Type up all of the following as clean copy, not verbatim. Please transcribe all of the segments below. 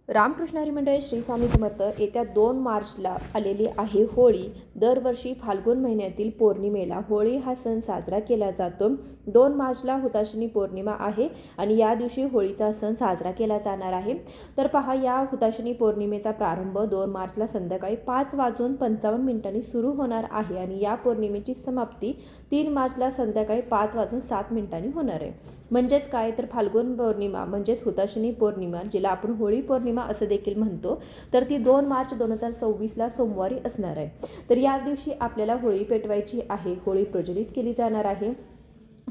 रामकृष्ण हरी मंडळी श्री स्वामी समर्थ येत्या 2 मार्चला आलेली आहे होळी। दरवर्षी फाल्गुन महिन्यातील पौर्णिमेला होळी हा सण साजरा केला जातो। 2 मार्चला हुताशनी पौर्णिमा आहे आणि या दिवशी होळीचा सण साजरा केला जाणार आहे। तर पहा, या हुताशनी पौर्णिमेचा प्रारंभ 2 मार्चला संध्याकाळी 5:55 सुरू होणार आहे आणि या पौर्णिमेची समाप्ती 3 मार्चला संध्याकाळी 5:07 होणार आहे। म्हणजेच काय, तर फाल्गुन पौर्णिमा म्हणजेच हुताशनी पौर्णिमा, जिला आपण होळी पौर्णिमा असं देखील म्हणतो, तर ती 2 मार्च 2024ला सोमवारी असणार आहे। तर या दिवशी आपल्याला होळी पेटवायची आहे, होळी प्रज्वलित केली जाणार आहे।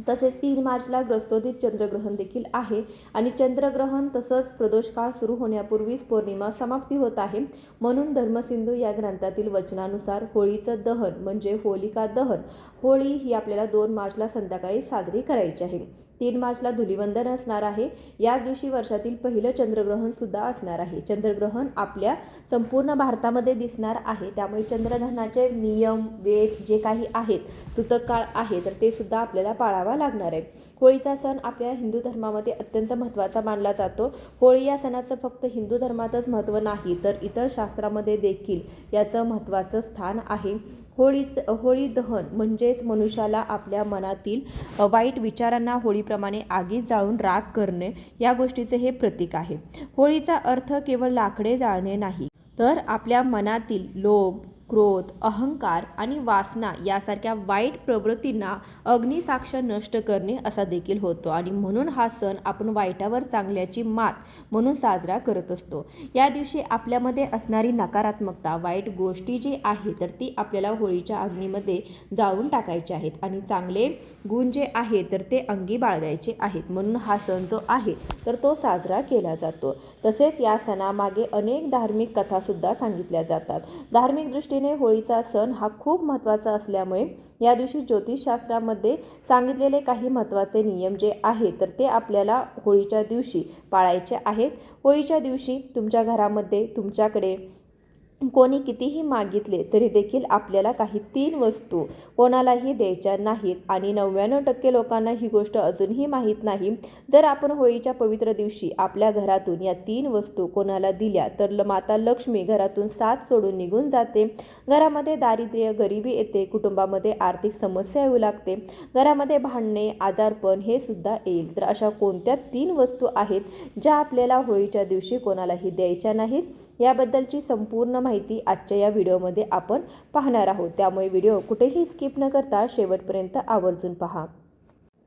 तसेच 3 मार्चला ग्रस्तोदित चंद्रग्रहण देखील आहे आणि चंद्रग्रहण तसंच प्रदोष काळ सुरू होण्यापूर्वीच पौर्णिमा समाप्ती होत आहे। म्हणून धर्मसिंधू या ग्रंथातील वचनानुसार होळीचं दहन म्हणजे होलिका दहन, होळी ही आपल्याला 2 मार्चला संध्याकाळी साजरी करायची आहे। 3 मार्चला धुलिवंदन असणार आहे। या दिवशी वर्षातील पहिलं चंद्रग्रहण सुद्धा असणार आहे। चंद्रग्रहण आपल्या संपूर्ण भारतामध्ये दिसणार आहे, त्यामुळे चंद्रग्रहणाचे नियम वेद जे काही आहेत, सूतक काळ आहे, तर ते सुद्धा आपल्याला पाळावा लागणार आहे। होळीचा सण आपल्या हिंदू धर्मामध्ये अत्यंत महत्त्वाचा मानला जातो। होळी या सणाचं फक्त हिंदू धर्मातच महत्त्व नाही, तर इतर शास्त्रामध्ये देखील याचं महत्त्वाचं स्थान आहे। होळी दहन म्हणजेच मनुष्याला आपल्या मनातील वाईट विचारांना होळीप्रमाणे आगीत जाळून राख करणे, या गोष्टीचे हे प्रतीक आहे। होळीचा अर्थ केवळ लाकडे जाळणे नाही, तर आपल्या मनातील लोभ, क्रोध, अहंकार आणि वासना यासारख्या वाईट प्रवृत्तींना अग्निसाक्ष नष्ट करणे असा देखील होतो आणि म्हणून हा सण आपण वाईटावर चांगल्याची मात म्हणून साजरा करत असतो। या दिवशी आपल्यामध्ये असणारी नकारात्मकता, वाईट गोष्टी जी आहे, तर ती आपल्याला होळीच्या अग्नीमध्ये जाळून टाकायचे आहेत आणि चांगले गुण जे आहेत तर ते अंगी बाळगायचे आहेत। म्हणून हा सण जो आहे तर तो साजरा केला जातो। तसेच या सणामागे अनेक धार्मिक कथासुद्धा सांगितल्या जातात। धार्मिक दृष्टीने होळीचा सण हा खूप महत्त्वाचा असल्यामुळे या दिवशी ज्योतिषशास्त्रामध्ये सांगितलेले काही महत्त्वाचे नियम जे आहेत, तर ते आपल्याला होळीच्या दिवशी पाळायचे आहेत। होळीच्या दिवशी तुमच्या घरामध्ये तुमच्याकडे कोणी कितीही मागितले तरी देखील आपल्याला काही 3 वस्तू कोणालाही द्यायच्या नाहीत आणि 99% लोकांना ही गोष्ट अजूनही माहीत नाही। जर आपण होळीच्या पवित्र दिवशी आपल्या घरातून या 3 वस्तू कोणाला दिल्या तर माता लक्ष्मी घरातून साथ सोडून निघून जाते, घरामध्ये दारिद्र्य, गरिबी येते, कुटुंबामध्ये आर्थिक समस्या येऊ लागते, घरामध्ये भांडणे, आजारपण हे सुद्धा येईल। तर अशा कोणत्या 3 वस्तू आहेत ज्या आपल्याला होळीच्या दिवशी कोणालाही द्यायच्या नाहीत, याबद्दलची संपूर्ण माहिती आजच्या या व्हिडिओमध्ये आपण पाहणार आहोत। त्यामुळे व्हिडिओ कुठेही स्किप न करता शेवटपर्यंत आवर्जून पहा।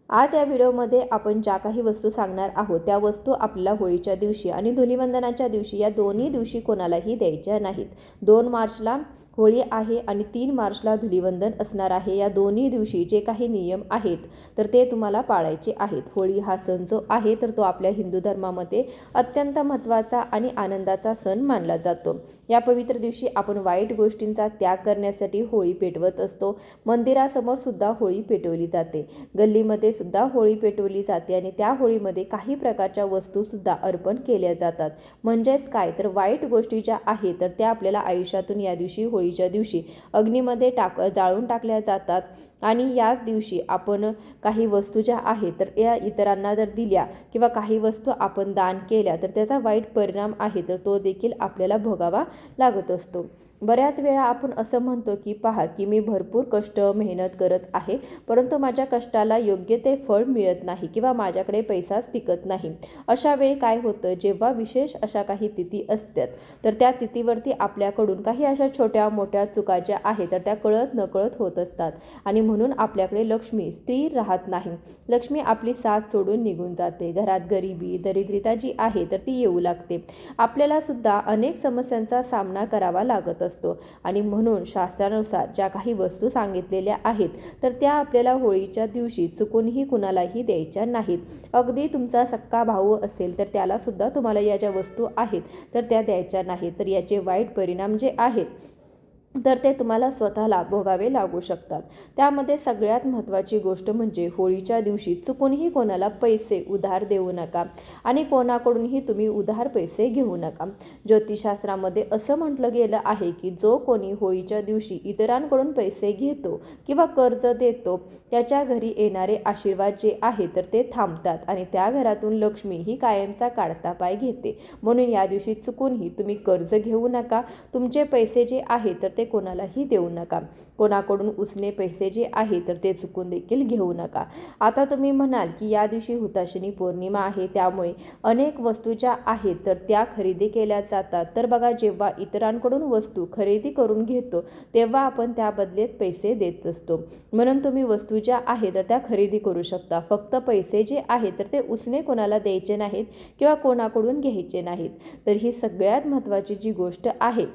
आज या व्हिडिओमध्ये आपण ज्या काही वस्तू सांगणार आहोत त्या वस्तू आपल्याला होळीच्या दिवशी आणि धुलिवंदनाच्या दिवशी या दोन्ही दिवशी कोणालाही द्यायच्या नाहीत। 2 मार्चला होळी आहे आणि 3 मार्चला धुलिवंदन असणार आहे। या दोन्ही दिवशी जे काही नियम आहेत तर ते तुम्हाला पाळायचे आहेत। होळी हा सण जो आहे तर तो आपल्या हिंदू धर्मामध्ये अत्यंत महत्त्वाचा आणि आनंदाचा सण मानला जातो। या पवित्र दिवशी आपण वाईट गोष्टींचा त्याग करण्यासाठी होळी पेटवत असतो। मंदिरासमोर सुद्धा होळी पेटवली जाते, गल्लीमध्ये सुद्धा होळी पेटवली जाते आणि त्या होळीमध्ये काही प्रकारच्या वस्तू सुद्धा अर्पण केल्या जातात। म्हणजेच काय, तर वाईट गोष्टी ज्या आहेत तर त्या आपल्याला आयुष्यातून या दिवशी होळीच्या दिवशी अग्नीमध्ये जाळून टाकल्या जातात आणि याच दिवशी आपण काही वस्तू ज्या आहेत तर या इतरांना जर दिल्या किंवा काही वस्तू आपण दान केल्या तर त्याचा वाईट परिणाम आहे तर तो देखील आपल्याला भोगावा लागत असतो। बऱ्याच वेळा आपण असं म्हणतो की पहा की मी भरपूर कष्ट मेहनत करत आहे, परंतु माझ्या कष्टाला योग्य ते फळ मिळत नाही किंवा माझ्याकडे पैसाच टिकत नाही। अशा वेळी काय होतं, जेव्हा विशेष अशा काही तिथी असतात तर त्या तिथीवरती आपल्याकडून काही अशा छोट्या मोठ्या चुका ज्या आहेत तर त्या कळत नकळत होत असतात आणि म्हणून आपल्याकडे लक्ष्मी स्थिर राहत नाही, लक्ष्मी आपली साथ सोडून निघून जाते, घरात गरिबी दरिद्रता जी आहे तर ती येऊ लागते, आपल्याला सुद्धा अनेक समस्यांचा सामना करावा लागत असतो आणि म्हणून शास्त्रानुसार ज्या काही वस्तू सांगितलेल्या आहेत तर त्या आपल्याला होळीच्या दिवशी चुकूनही कुणालाही द्यायच्या नाहीत। अगदी तुमचा सक्का भाऊ असेल तर त्याला सुद्धा तुम्हाला या ज्या वस्तू आहेत तर त्या द्यायच्या नाहीत। तर याचे वाईट परिणाम जे आहेत तर ते तुम्हाला स्वतःला भोगावे लागू शकतात. त्यामध्ये सगळ्यात महत्त्वाची गोष्ट म्हणजे होळीच्या दिवशी चुकूनही कोणाला पैसे उधार देऊ नका आणि कोणाकडूनही तुम्ही उधार पैसे घेऊ नका. ज्योतिषशास्त्रामध्ये असं म्हटलं गेलं आहे की जो कोणी होळीच्या दिवशी इतरांकडून पैसे घेतो किंवा कर्ज देतो त्याच्या घरी येणारे आशीर्वाद जे आहे तर ते थांबतात आणि त्या घरातून लक्ष्मी ही कायमचा काढता पाय घेते. म्हणून या दिवशी चुकूनही तुम्ही कर्ज घेऊ नका. तुमचे पैसे जे आहे तर ते कोणालाही देऊ नका. कोणाकडून उसने पैसे जे आहे तर ते चुकून देखील घेऊ नका. आता तुम्ही म्हणाल की या दिवशी हुताशनी पौर्णिमा आहे त्यामुळे अनेक वस्तू ज्या आहेत तर त्या खरेदी केल्या जातात. तर बघा, जेव्हा इतरांकडून वस्तू खरेदी करून घेतो तेव्हा आपण त्या बदल्यात पैसे देत असतो. म्हणून तुम्ही वस्तू ज्या आहेत तर त्या खरेदी करू शकता. फक्त पैसे जे आहेत तर ते उसने कोणाला द्यायचे नाहीत किंवा कोणाकडून घ्यायचे नाहीत. तर ही सगळ्यात महत्त्वाची जी गोष्ट आहे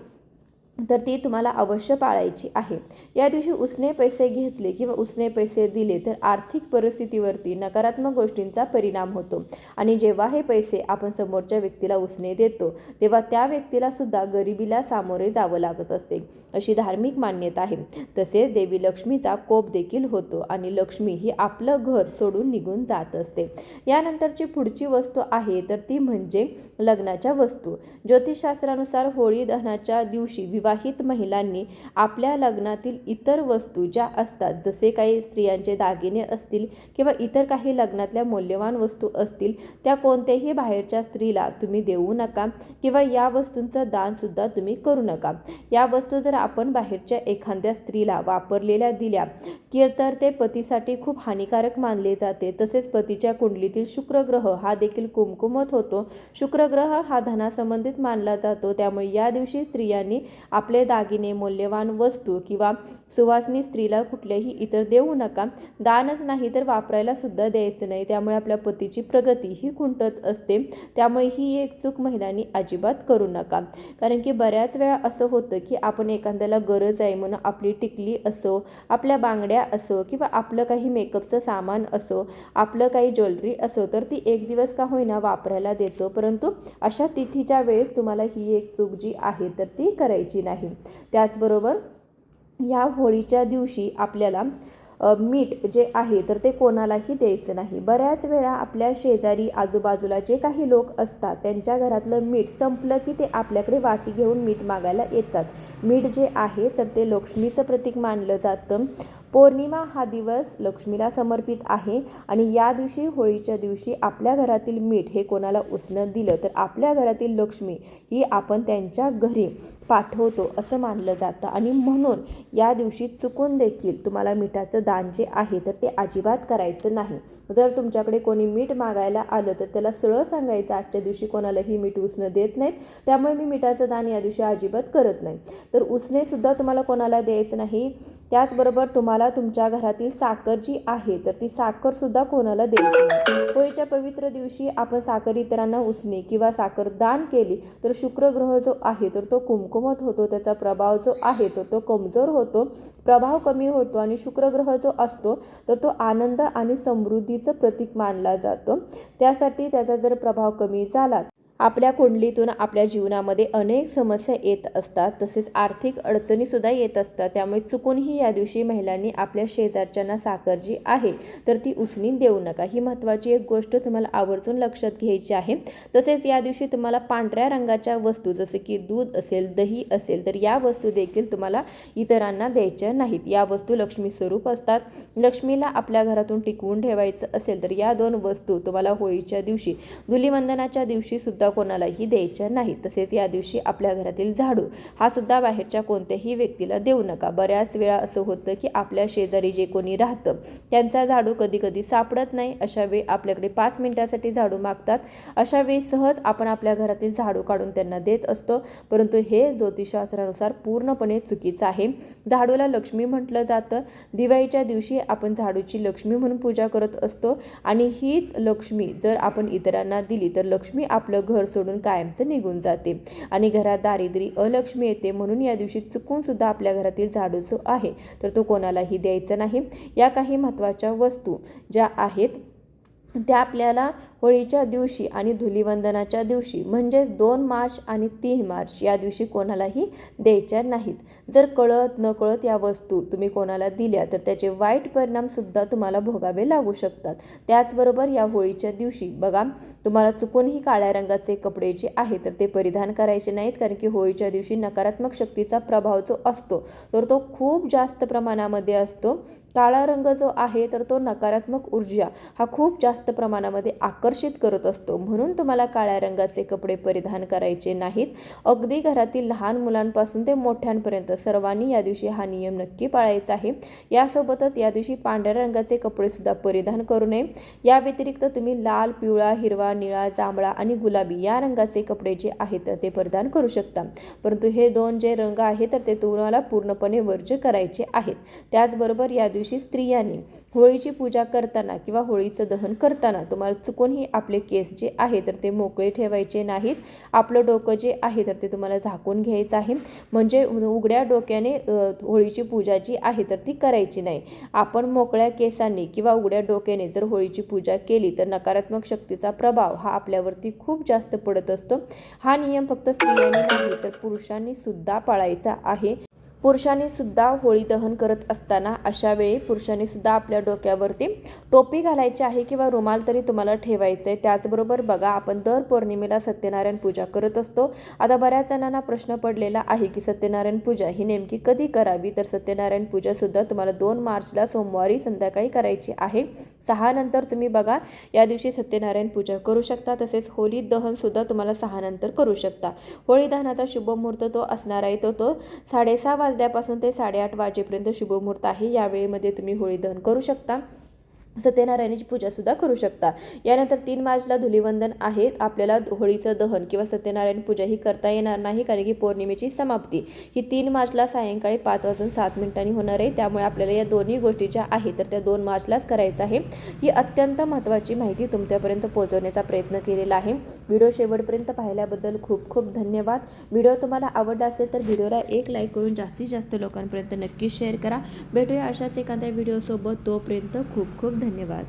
तर ती तुम्हाला अवश्य पाळायची आहे. या दिवशी उसने पैसे घेतले किंवा उसने पैसे दिले तर आर्थिक परिस्थितीवरती नकारात्मक गोष्टींचा परिणाम होतो आणि जेव्हा हे पैसे आपण समोरच्या व्यक्तीला उसने देतो तेव्हा त्या व्यक्तीला सुद्धा गरिबीला सामोरे जावं लागत असते, अशी धार्मिक मान्यता आहे. तसेच देवी लक्ष्मीचा कोप देखील होतो आणि लक्ष्मी ही आपलं घर सोडून निघून जात असते. यानंतरची पुढची वस्तू आहे तर ती म्हणजे लग्नाच्या वस्तू. ज्योतिषशास्त्रानुसार होळी दहनाच्या दिवशी विवाहित महिलांनी आपल्या लग्नातील इतर वस्तू ज्या असतात, जसे काही स्त्रियांचे दागिने असतील किंवा इतर काही लग्नातल्या मौल्यवान वस्तू असतील, त्या कोणत्याही बाहेरच्या स्त्रीला तुम्ही देऊ नका किंवा या वस्तूंचं दानसुद्धा तुम्ही करू नका. या वस्तू जर आपण बाहेरच्या एखाद्या स्त्रीला वापरलेल्या दिल्या की तर ते पतीसाठी खूप हानिकारक मानले जाते. तसेच पतीच्या कुंडलीतील शुक्रग्रह हा देखील कुमकुमत होतो. शुक्रग्रह हा धनासंबंधित मानला जातो. त्यामुळे या दिवशी स्त्रियांनी आपले दागिने, मौल्यवान वस्तू किंवा सुवासिनी स्त्रीला कुठल्याही इतर देऊ नका. दानच नाही तर वापरायला सुद्धा द्यायचं नाही. त्यामुळे आपल्या पतीची प्रगती ही खुंटत असते. त्यामुळे ही एक चूक महिलांनी अजिबात करू नका. कारण की बऱ्याच वेळा असं होतं की आपण एखाद्याला गरज आहे म्हणून आपली टिकली असो, आपल्या बांगड्या असो किंवा आपलं काही मेकअपचं सामान असो, आपलं काही ज्वेलरी असो तर ती एक दिवस का होईना वापरायला देतो. परंतु अशा तिथीच्या वेळेस तुम्हाला ही एक चूक जी आहे तर ती करायची नाही. त्याचबरोबर या होळीच्या दिवशी आपल्याला मीठ जे आहे तर ते कोणालाही द्यायचं नाही. बऱ्याच वेळा आपल्या शेजारी आजूबाजूला जे काही लोक असतात त्यांच्या घरातलं मीठ संपलं की ते आपल्याकडे वाटी घेऊन मीठ मागायला येतात. मीठ जे आहे तर ते लक्ष्मीचं प्रतीक मानलं जातं. पौर्णिमा हा दिवस लक्ष्मीला समर्पित आहे आणि या दिवशी, होळीच्या दिवशी आपल्या घरातील मीठ हे कोणाला उसनं दिलं तर आपल्या घरातील लक्ष्मी ही आपण त्यांच्या घरी पाठवतो असं मानलं जातं. आणि म्हणून या दिवशी चुकून देखील तुम्हाला मिठाचं दान जे आहे तर ते अजिबात करायचं नाही. जर तुमच्याकडे कोणी मीठ मागायला आलं तर त्याला सरळ सांगायचं, आजच्या दिवशी कोणालाही मीठ उसनं देत नाहीत, त्यामुळे मी मिठाचं दान या दिवशी अजिबात करत नाही. तर उसने सुद्धा तुम्हाला कोणाला द्यायचं नाही. त्याचबरोबर तुम्हाला तुमच्या घरातील साखर जी आहे तर ती साखर सुद्धा कोणाला द्यायची नाही. होळीच्या पवित्र दिवशी आपण साखर इतरांना उसने किंवा साखर दान केली तर शुक्रग्रह जो आहे तर तो कुमकुमत होतो. त्याचा प्रभाव जो आहे तर तो कमजोर होतो, प्रभाव कमी होतो आणि शुक्रग्रह जो असतो तर तो आनंद आणि समृद्धीचं प्रतीक मानला जातो. त्यासाठी त्याचा जर प्रभाव कमी झाला आपल्या कुंडलीतून आपल्या जीवनामध्ये अनेक समस्या येत असतात. तसेच आर्थिक अडचणीसुद्धा येत असतात. त्यामुळे चुकूनही या दिवशी महिलांनी आपल्या शेजारच्यांना साखर जी आहे तर ती उसनी देऊ नका. ही महत्त्वाची एक गोष्ट तुम्हाला आवर्जून लक्षात घ्यायची आहे. तसेच या दिवशी तुम्हाला पांढऱ्या रंगाच्या वस्तू जसे की दूध असेल, दही असेल तर या वस्तू देखील तुम्हाला इतरांना द्यायच्या नाहीत. या वस्तू लक्ष्मी स्वरूप असतात. लक्ष्मीला आपल्या घरातून टिकवून ठेवायचं असेल तर या दोन वस्तू तुम्हाला होळीच्या दिवशी, धुलीवंदनाच्या दिवशी सुद्धा कोणालाही द्यायच्या नाही. तसेच या दिवशी आपल्या घरातील झाडू हा सुद्धा बाहेरच्या कोणत्याही व्यक्तीला देऊ नका. बऱ्याच वेळा असं होतं की आपल्या शेजारी जे कोणी राहतं त्यांचा झाडू कधी कधी सापडत नाही. अशा वेळी आपल्याकडे 5 मिनिटासाठी झाडू मागतात. अशा वेळी सहज आपण आपल्या घरातील झाडू काढून त्यांना देत असतो, परंतु हे ज्योतिषशास्त्रानुसार पूर्णपणे चुकीचं आहे. झाडूला लक्ष्मी म्हटलं जातं. दिवाळीच्या दिवशी आपण झाडूची लक्ष्मी म्हणून पूजा करत असतो आणि हीच लक्ष्मी जर आपण इतरांना दिली तर लक्ष्मी आपलं घर सोडून कायमचं निघून जाते आणि घरात दारिद्र्य, अलक्ष्मी येते. म्हणून या दिवशी चुकून सुद्धा आपल्या घरातील झाडू जो आहे तर तो कोणालाही द्यायचा नाही. या काही महत्त्वाच्या वस्तू ज्या आहेत त्या आपल्याला होळीच्या दिवशी आणि धुलीवंदनाच्या दिवशी म्हणजे 2 मार्च आणि 3 मार्च या दिवशी कोणालाही द्यायच्या नाहीत. जर कळत नकळत या वस्तू तुम्ही कोणाला दिल्या तर त्याचे वाईट परिणामसुद्धा तुम्हाला भोगावे लागू शकतात. त्याचबरोबर या होळीच्या दिवशी बघा, तुम्हाला चुकूनही काळ्या रंगाचे कपडे जे आहे तर ते परिधान करायचे नाहीत, कारण की होळीच्या दिवशी नकारात्मक शक्तीचा प्रभाव जो असतो तर तो खूप जास्त प्रमाणामध्ये असतो. काळा रंग जो आहे तर तो नकारात्मक ऊर्जा हा खूप जास्त प्रमाणामध्ये आकर्षित करत असतो, म्हणून तुम्हाला काळ्या रंगाचे कपडे परिधान करायचे नाहीत. अगदी घरातील लहान मुलांपासून ते मोठ्यांपर्यंत सर्वांनी या दिवशी हा नियम नक्की पाळायचा आहे. यासोबतच या दिवशी पांढऱ्या रंगाचे कपडे सुद्धा परिधान करू नये. या व्यतिरिक्त तुम्ही लाल, पिवळा, हिरवा, निळा, जांभळा आणि गुलाबी या रंगाचे कपडे जे आहेत तर ते परिधान करू शकता, परंतु हे 2 जे रंग आहेत तर ते तुम्हाला पूर्णपणे वर्ज्य करायचे आहेत. त्याचबरोबर या दिवशी स्त्रियांनी होळीची पूजा करताना किंवा होळीचं दहन करताना तुम्हाला चुकूनही आपले केस जे आहे तर ते मोकळे ठेवायचे नाहीत. आपलं डोकं जे आहे तर ते तुम्हाला झाकून घ्यायचं आहे, म्हणजे उघड्या डोक्याने होळीची पूजा जी आहे तर ती करायची नाही. आपण मोकळ्या केसांनी किंवा उघड्या डोक्याने जर होळीची पूजा केली तर नकारात्मक शक्तीचा प्रभाव हा आपल्यावरती खूप जास्त पडत असतो. हा नियम फक्त स्त्रियांनी नाही तर पुरुषांनी सुद्धा पाळायचा आहे. पुरुषांनी सुद्धा होळी दहन करत असताना अशा वेळी पुरुषांनी सुद्धा आपल्या डोक्यावरती टोपी घालायची आहे किंवा रुमाल तरी तुम्हाला ठेवायचं आहे. त्याचबरोबर बघा, आपण दर पौर्णिमेला सत्यनारायण पूजा करत असतो. आता बऱ्याच जणांना प्रश्न पडलेला आहे की सत्यनारायण पूजा ही नेमकी कधी करावी, तर सत्यनारायण पूजा सुद्धा तुम्हाला 2 मार्चला सोमवारी संध्याकाळी करायची आहे. 6 नंतर तुम्ही बघा या दिवशी सत्यनारायण पूजा करू शकता. तसेच होळी दहन सुद्धा तुम्हाला 6 नंतर करू शकता. होळी दहनाचा शुभ मुहूर्त तो असणार आहे तो 6:30 वाजल्यापासून ते 8:30 वाजेपर्यंत शुभ मुहूर्त आहे. या वेळेमध्ये तुम्ही होळी दहन करू शकता. सत्यनारायणाची पूजासुद्धा करू शकता. यानंतर 3 मार्चला धुलीवंदन आहे. आपल्याला होळीचं दहन किंवा सत्यनारायण पूजा ही करता येणार नाही, कारण की पौर्णिमेची समाप्ती ही 3 मार्चला सायंकाळी 5:07 होणार आहे. त्यामुळे आपल्याला या दोन्ही गोष्टी ज्या आहेत तर त्या 2 मार्चलाच करायचं आहे. ही अत्यंत महत्त्वाची माहिती तुमच्यापर्यंत पोहोचवण्याचा प्रयत्न केलेला आहे. व्हिडिओ शेवटपर्यंत पाहिल्याबद्दल खूप खूप धन्यवाद. व्हिडिओ तुम्हाला आवडला असेल तर व्हिडिओला एक लाईक करून जास्तीत जास्त लोकांपर्यंत नक्की शेअर करा. भेटूया अशाच एखाद्या व्हिडिओसोबत. तोपर्यंत खूप खूप धन्यवाद.